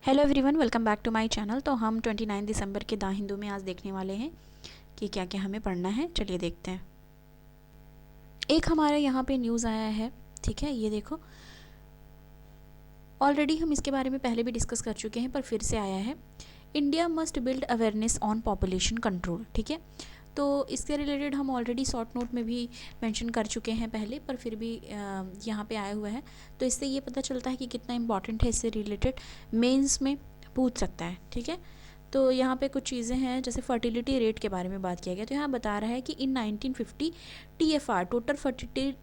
Hello everyone, welcome back to my channel. तो हम 29 दिसंबर के द हिंदू में आज देखने वाले हैं कि क्या क्या हमें पढ़ना है। चलिए देखते हैं। एक हमारे यहाँ पे न्यूज़ आया है, ठीक है, ये देखो। ऑलरेडी हम इसके बारे में पहले भी डिस्कस कर चुके हैं, पर फिर से आया है। India must build awareness on population control, ठीक है। तो इसके रिलेटेड हम ऑलरेडी शॉर्ट नोट में भी मेंशन कर चुके हैं पहले, पर फिर भी यहाँ पे आया हुआ है। तो इससे ये पता चलता है कि कितना इम्पॉर्टेंट है, इससे रिलेटेड मेंस में पूछ सकता है, ठीक है। तो यहाँ पे कुछ चीज़ें हैं, जैसे फर्टिलिटी रेट के बारे में बात किया गया। तो यहाँ बता रहा है कि in 1950 TFR total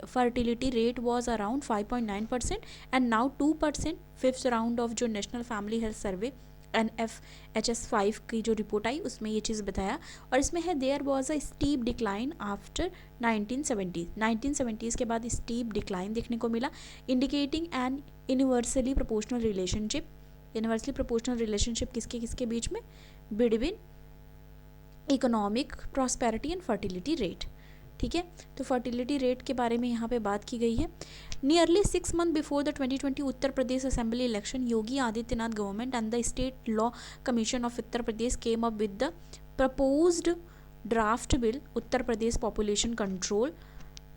fertility rate was around 5.9% and now 2%। Fifth round of जो national family health survey NFHS5 की जो रिपोर्ट आई उसमें ये चीज़ बताया। और इसमें है there was a steep decline after 1970s के बाद स्टीप डिक्लाइन देखने को मिला, indicating an universally proportional relationship. Universally proportional relationship किसके किसके बीच में? Between economic prosperity and fertility rate, ठीक है। तो फर्टिलिटी रेट के बारे में यहाँ पे बात की गई है। Nearly 6 months before the 2020 Uttar Pradesh assembly election, Yogi Adityanath government and the state law commission of Uttar Pradesh came up with the proposed draft bill Uttar Pradesh population control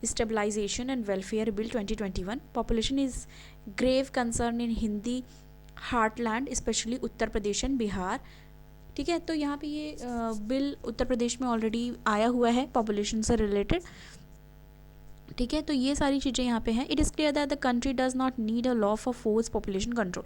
stabilisation and welfare bill 2021। Population is grave concern in Hindi heartland specially Uttar Pradesh and Bihar, ठीक है। तो यहाँ पे ये bill Uttar प्रदेश में already आया हुआ है पॉपुलेशन से रिलेटेड, ठीक है। तो ये सारी चीज़ें यहाँ पे हैं। It is clear that the country does not need a law for force population control.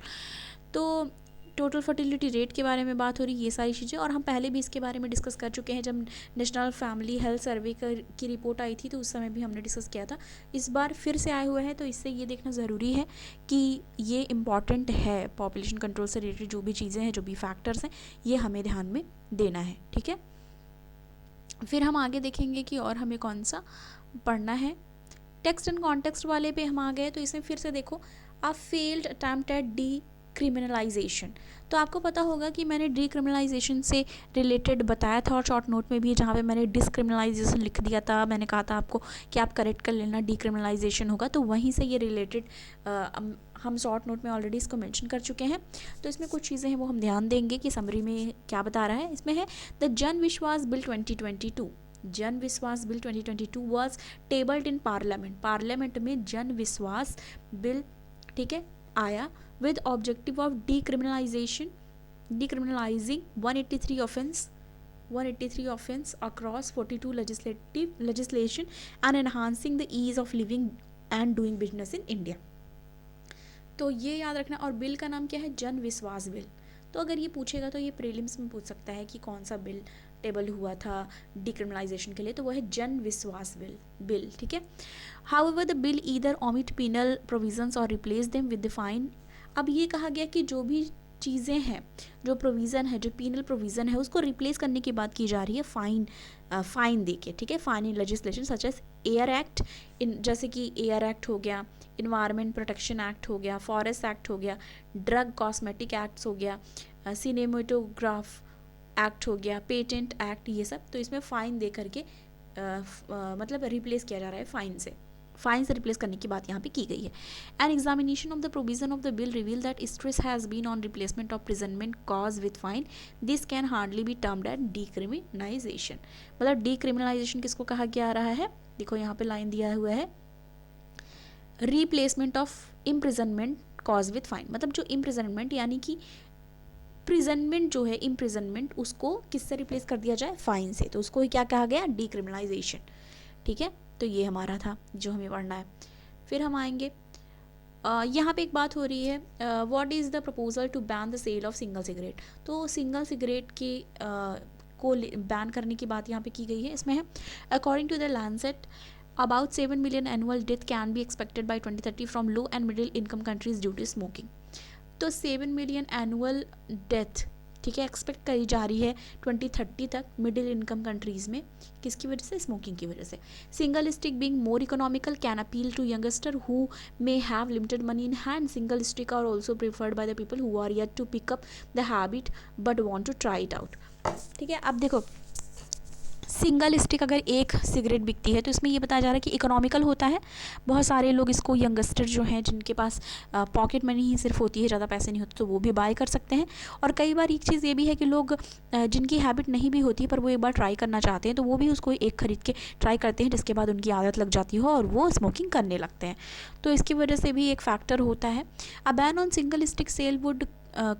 तो टोटल फर्टिलिटी रेट के बारे में बात हो रही है, ये सारी चीज़ें। और हम पहले भी इसके बारे में डिस्कस कर चुके हैं, जब नेशनल फैमिली हेल्थ सर्वे की रिपोर्ट आई थी तो उस समय भी हमने डिस्कस किया था। इस बार फिर से आया हुआ है, तो इससे ये देखना ज़रूरी है कि ये इम्पॉर्टेंट है। पॉपुलेशन कंट्रोल से रिलेटेड जो भी चीज़ें हैं, जो भी फैक्टर्स हैं, ये हमें ध्यान में देना है, ठीक है। फिर हम आगे देखेंगे कि और हमें कौन सा पढ़ना है। टेक्स्ट एंड कॉन्टेक्स्ट वाले पे हम आ गए, तो इसमें फिर से देखो, a failed attempt at decriminalisation. तो आपको पता होगा कि मैंने डीक्रिमिनलाइजेशन से रिलेटेड बताया था, और शॉर्ट नोट में भी जहाँ पे मैंने डिस्क्रिमिनलाइजेशन लिख दिया था, मैंने कहा था आपको कि आप करेक्ट कर लेना, डीक्रिमिनलाइजेशन होगा। तो वहीं से ये रिलेटेड हम शॉर्ट नोट में ऑलरेडी इसको मेंशन कर चुके हैं। तो इसमें कुछ चीज़ें हैं वो हम ध्यान देंगे कि समरी में क्या बता रहा है। इसमें है द जन Vishwas bill 2022। Jan Vishwas bill 2022 was tabled in parliament. Parliament में जन विश्वास बिल, ठीक है, आया with objective of decriminalising 183 offense across 42 legislation and enhancing the ease of living and doing business in India। तो ये याद रखना। और बिल का नाम क्या है? जन विश्वास बिल। तो अगर ये पूछेगा तो ये प्रीलिम्स में पूछ सकता है कि कौन सा बिल टेबल हुआ था डिक्रिमिनलाइजेशन के लिए, तो वह है जन विश्वास बिल, ठीक है। However the bill either omit penal provisions और replace them with the fine. अब ये कहा गया कि जो भी चीज़ें हैं, जो प्रोविज़न है, जो पीनल प्रोविज़न है, उसको रिप्लेस करने की बात की जा रही है फ़ाइन दे के, ठीक है। Fine in legislation such as air act, जैसे कि एयर एक्ट हो गया, इन्वायरमेंट प्रोटेक्शन एक्ट हो गया, फॉरेस्ट एक्ट हो गया, ड्रग कॉस्मेटिक एक्ट्स हो गया, सिनेमेटोग्राफ एक्ट हो गया, पेटेंट एक्ट, ये सब। तो इसमें फ़ाइन दे करके मतलब रिप्लेस किया जा रहा है फ़ाइन से रिप्लेस करने की बात यहाँ पे की गई है। An examination of the provision of the bill reveal that stress has been on replacement of imprisonment clause with fine. This can hardly be termed as decriminalisation. मतलब डीक्रिमिनलाइजेशन किसको कहा जा रहा है? देखो यहाँ पे लाइन दिया हुआ है, replacement of imprisonment cause with fine. मतलब जो इम्प्रिजनमेंट यानी कि प्रिजनमेंट जो है, इम्प्रिजनमेंट, उसको किससे रिप्लेस कर दिया जाए? फाइन से। तो उसको ही क्या कहा गया? डीक्रिमिनलाइजेशन, ठीक है। तो ये हमारा था जो हमें पढ़ना है। फिर हम आएंगे, यहाँ पे एक बात हो रही है, what is the proposal to ban the sale of single cigarette. तो सिंगल सिगरेट के को बैन करने की बात यहाँ पे की गई है। इसमें है according to the Lancet about 7 million annual death can be expected by 2030 from low and middle income countries due to smoking। तो 7 मिलियन एनुअल डेथ, ठीक है, एक्सपेक्ट करी जा रही है 2030 तक मिडिल इनकम कंट्रीज़ में। किसकी वजह से? स्मोकिंग की वजह से। Single stick being more economical can appeal to youngster who may have limited money in hand. Single stick are also preferred by the people who are yet to pick up the habit but want to try it out, ठीक है। अब देखो, single stick अगर एक cigarette बिकती है तो इसमें ये बताया जा रहा है कि इकोनॉमिकल होता है, बहुत सारे लोग इसको, यंगस्टर जो हैं जिनके पास पॉकेट मनी ही सिर्फ होती है, ज़्यादा पैसे नहीं होते, तो वो भी बाय कर सकते हैं। और कई बार एक चीज़ ये भी है कि लोग जिनकी हैबिट नहीं भी होती पर वो एक बार ट्राई करना चाहते हैं तो वो भी उसको एक खरीद के ट्राई करते हैं, जिसके बाद उनकी आदत लग जाती हो और वो स्मोकिंग करने लगते हैं। तो इसकी वजह से भी एक फैक्टर होता है। A ban on single stick sale would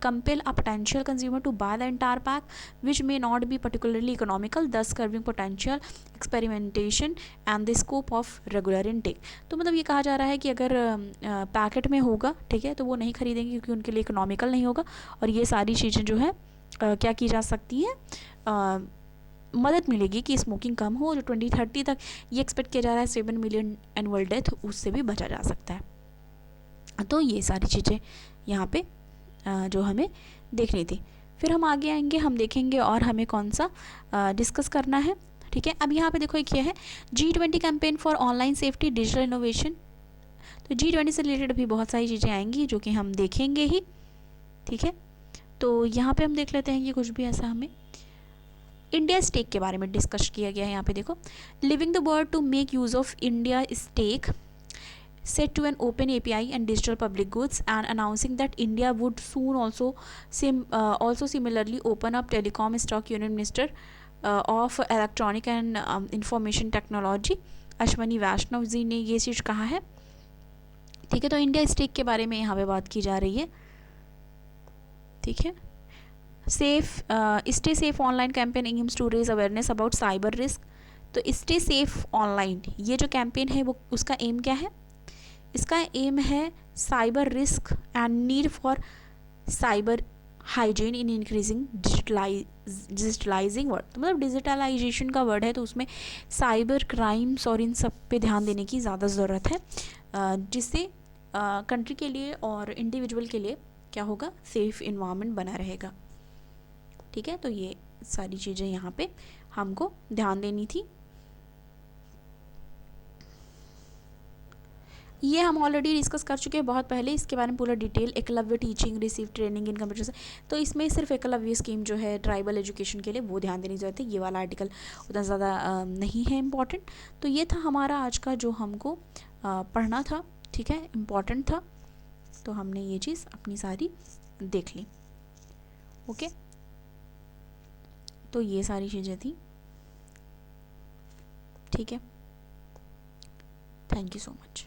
compel a potential consumer to buy the entire pack, which may not be particularly economical, thus curbing potential experimentation and the scope of regular intake। तो मतलब ये कहा जा रहा है कि अगर packet में होगा, ठीक है, तो वो नहीं खरीदेंगे क्योंकि उनके लिए इकोनॉमिकल नहीं होगा। और ये सारी चीज़ें जो है क्या की जा सकती हैं, मदद मिलेगी कि स्मोकिंग कम हो। जो 2030 तक ये एक्सपेक्ट किया जा रहा है 7 मिलियन एनुअल डेथ, उससे भी बचा जा सकता है। तो ये सारी चीज़ें यहाँ पे जो हमें देखनी थी। फिर हम आगे आएंगे, हम देखेंगे और हमें कौन सा डिस्कस करना है, ठीक है। अब यहाँ पे देखो एक ये है G20 campaign for online safety digital innovation. तो G20 से रिलेटेड भी बहुत सारी चीज़ें आएंगी जो कि हम देखेंगे ही, ठीक है। तो यहाँ पे हम देख लेते हैं कि कुछ भी ऐसा हमें इंडिया स्टेक के बारे में डिस्कस किया गया है। यहाँ पे देखो, living the world to make use of India stake set to an open API and digital public goods, and announcing that India would soon also similarly open up telecom stock, Union Minister of Electronic and Information Technology Ashwini Vaishnaw ji ने ये चीज़ कहा है, ठीक है। तो India stake के बारे में यहाँ पे बात की जा रही है, ठीक है। Stay safe online campaign aims to raise awareness about cyber risk. तो स्टे सेफ ऑनलाइन ये जो कैंपेन है वो उसका एम क्या है, इसका एम है cyber risk and need for cyber hygiene in increasing digitalising word. तो मतलब डिजिटलाइजेशन का वर्ड है, तो उसमें साइबर क्राइम्स और इन सब पे ध्यान देने की ज़्यादा ज़रूरत है, जिससे कंट्री के लिए और इंडिविजुअल के लिए क्या होगा, सेफ इन्वायरमेंट बना रहेगा, ठीक है। तो ये सारी चीज़ें यहाँ पे हमको ध्यान देनी थी। ये हम ऑलरेडी डिस्कस कर चुके हैं बहुत पहले, इसके बारे में पूरा detail, Eklavya teaching receive training in computer से। तो इसमें सिर्फ एकलव्य स्कीम जो है ट्राइबल एजुकेशन के लिए, वो ध्यान देने की ज़रूरत है। ये वाला आर्टिकल उतना ज़्यादा नहीं है इम्पॉर्टेंट। तो ये था हमारा आज का जो हमको पढ़ना था, ठीक है, इम्पॉर्टेंट था। तो हमने ये चीज़ अपनी सारी देख ली, ओके। तो ये सारी चीज़ें थी, ठीक है। Thank you so much.